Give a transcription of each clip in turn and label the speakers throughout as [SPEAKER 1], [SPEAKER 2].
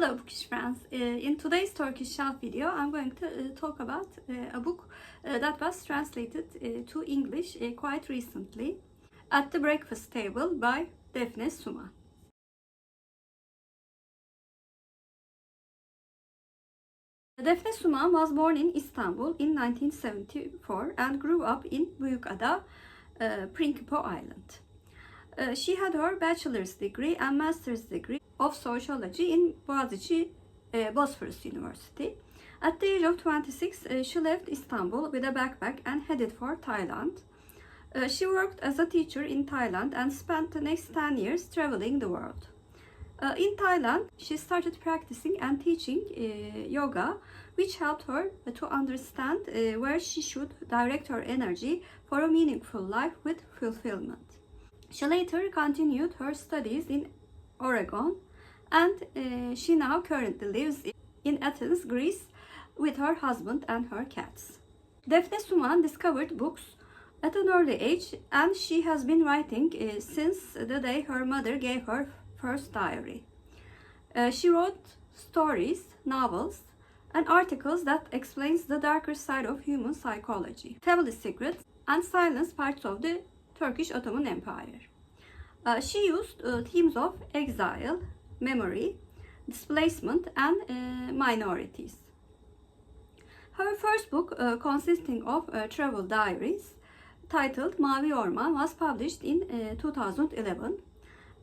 [SPEAKER 1] Hello Bookish friends. In today's Turkish shelf video, I'm going to talk about a book that was translated to English quite recently, At the Breakfast Table by Defne Suman. Defne Suman was born in Istanbul in 1974 and grew up in Büyükada, Prinkipo Island. She had her bachelor's degree and master's degree of sociology in Boğaziçi Bosphorus University. At the age of 26, she left Istanbul with a backpack and headed for Thailand. She worked as a teacher in Thailand and spent the next 10 years traveling the world. In Thailand, she started practicing and teaching yoga, which helped her to understand where she should direct her energy for a meaningful life with fulfillment. She later continued her studies in Oregon, and she now currently lives in Athens, Greece, with her husband and her cats. Defne Suman discovered books at an early age, and she has been writing since the day her mother gave her first diary. She wrote stories, novels, and articles that explains the darker side of human psychology, family secrets, and silence parts of the Turkish Ottoman Empire. She used themes of exile, memory, displacement, and minorities. Her first book, consisting of travel diaries, titled Mavi Orman, was published in 2011,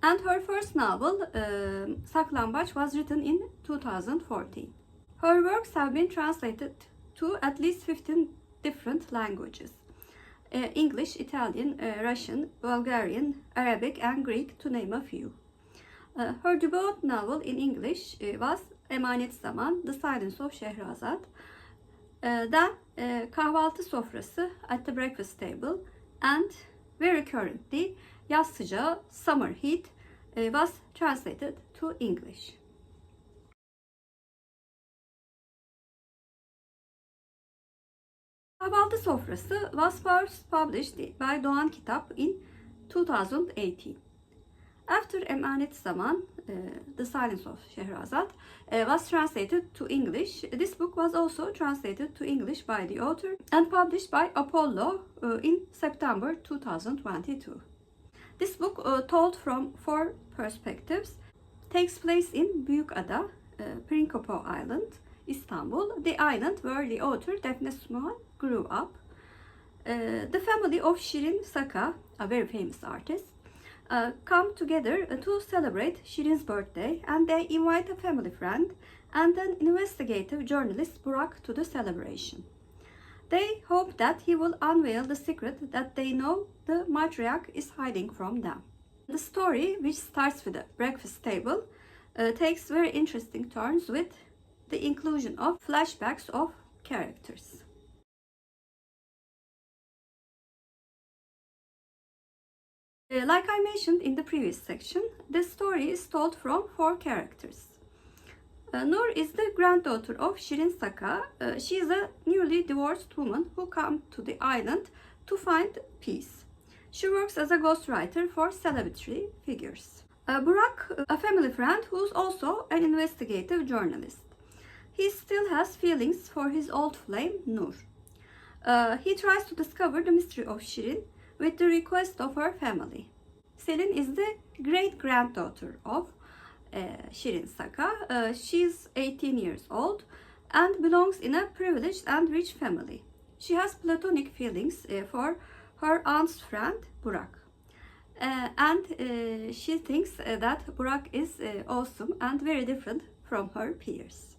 [SPEAKER 1] and her first novel, Saklambaç, was written in 2014. Her works have been translated to at least 15 different languages: English, Italian, Russian, Bulgarian, Arabic, and Greek, to name a few. Her debut novel in English was Emanet, Zaman, The Silence of Sheherazade. Then Kahvaltı, Sofrası, At the Breakfast Table, and very currently Sıcağı, Summer Heat was translated to English. Kahvaltı Sofrası was first published by Doğan Kitap in 2018. After Emanet, Zaman, The Silence of Sheherazade was translated to English, this book was also translated to English by the author and published by Apollo in September 2022. This book, told from four perspectives, takes place in Büyükada, Prinkipo Island, Istanbul, the island where the author Defne Suman grew up. The family of Shirin Saka, a very famous artist, come together to celebrate Shirin's birthday, and they invite a family friend and an investigative journalist, Burak, to the celebration. They hope that he will unveil the secret that they know the matriarch is hiding from them. The story, which starts with a breakfast table, takes very interesting turns with the inclusion of flashbacks of characters. Like I mentioned in the previous section, this story is told from four characters. Nur is the granddaughter of Shirin Saka. She is a newly divorced woman who comes to the island to find peace. She works as a ghostwriter for celebrity figures. Burak, a family friend who's also an investigative journalist. He still has feelings for his old flame, Nur. He tries to discover the mystery of Shirin with the request of her family. Selin is the great-granddaughter of Shirin Saka. She's 18 years old and belongs in a privileged and rich family. She has platonic feelings for her aunt's friend, Burak. And she thinks that Burak is awesome and very different from her peers.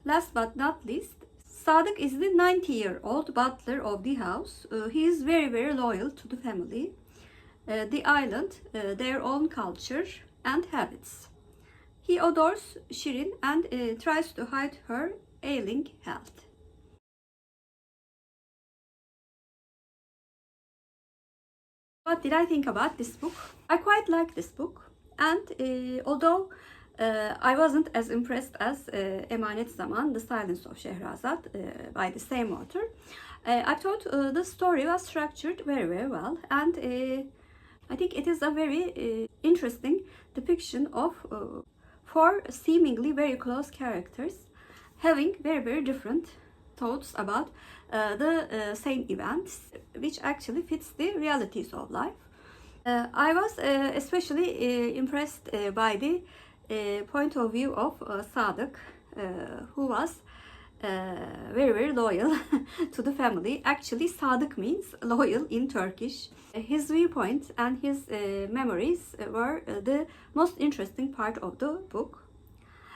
[SPEAKER 1] Last but not least, Sadık is the 90-year-old butler of the house. He is very loyal to the family, the island, their own culture and habits. He adores Shirin and tries to hide her ailing health. What did I think about this book? I quite like this book, and although I wasn't as impressed as Emanet, Zaman, The Silence of Sheherazade by the same author, I thought the story was structured very well, and I think it is a very interesting depiction of four seemingly very close characters having very different thoughts about the same events, which actually fits the realities of life. I was especially impressed by the point of view of Sadık, who was very loyal to the family. Actually, Sadık means loyal in Turkish. His viewpoint and his memories were the most interesting part of the book.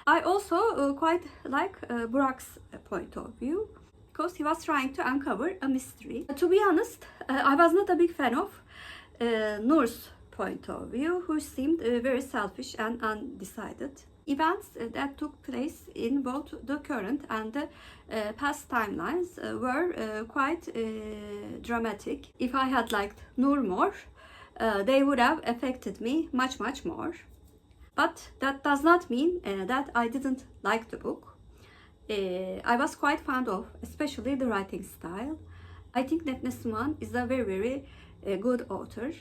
[SPEAKER 1] I also quite like Burak's point of view because he was trying to uncover a mystery. To be honest, I was not a big fan of Nur's point of view, who seemed very selfish and undecided. Events that took place in both the current and the past timelines were quite dramatic. If I had liked Nur more, they would have affected me much more. But that does not mean that I didn't like the book. I was quite fond of, especially the writing style. I think Defne Suman is a very good author.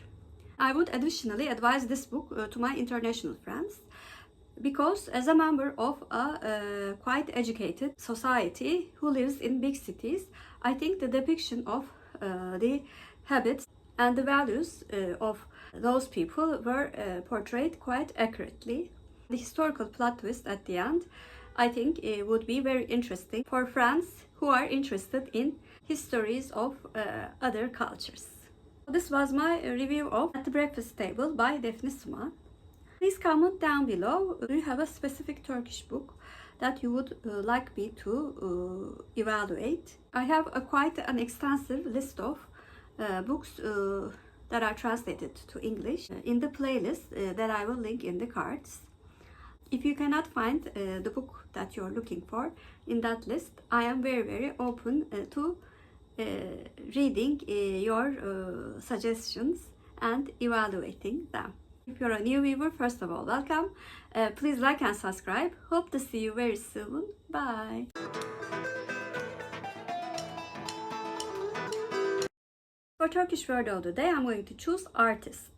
[SPEAKER 1] I would additionally advise this book to my international friends, because as a member of a quite educated society who lives in big cities, I think the depiction of the habits and the values of those people were portrayed quite accurately. The historical plot twist at the end, I think it would be very interesting for friends who are interested in histories of other cultures. This was my review of At the Breakfast Table by Defne Suman. Please comment down below. Do you have a specific Turkish book that you would like me to evaluate? I have quite an extensive list of books that are translated to English in the playlist that I will link in the cards. If you cannot find the book that you're looking for in that list, I am very open to reading your suggestions and evaluating them. If you're a new viewer, first of all, welcome. Please like and subscribe. Hope to see you very soon. Bye. For Turkish word of the day, I'm going to choose artist.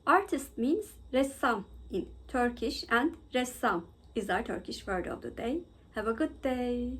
[SPEAKER 1] Artist means ressam in Turkish, and ressam is our Turkish word of the day. Have a good day.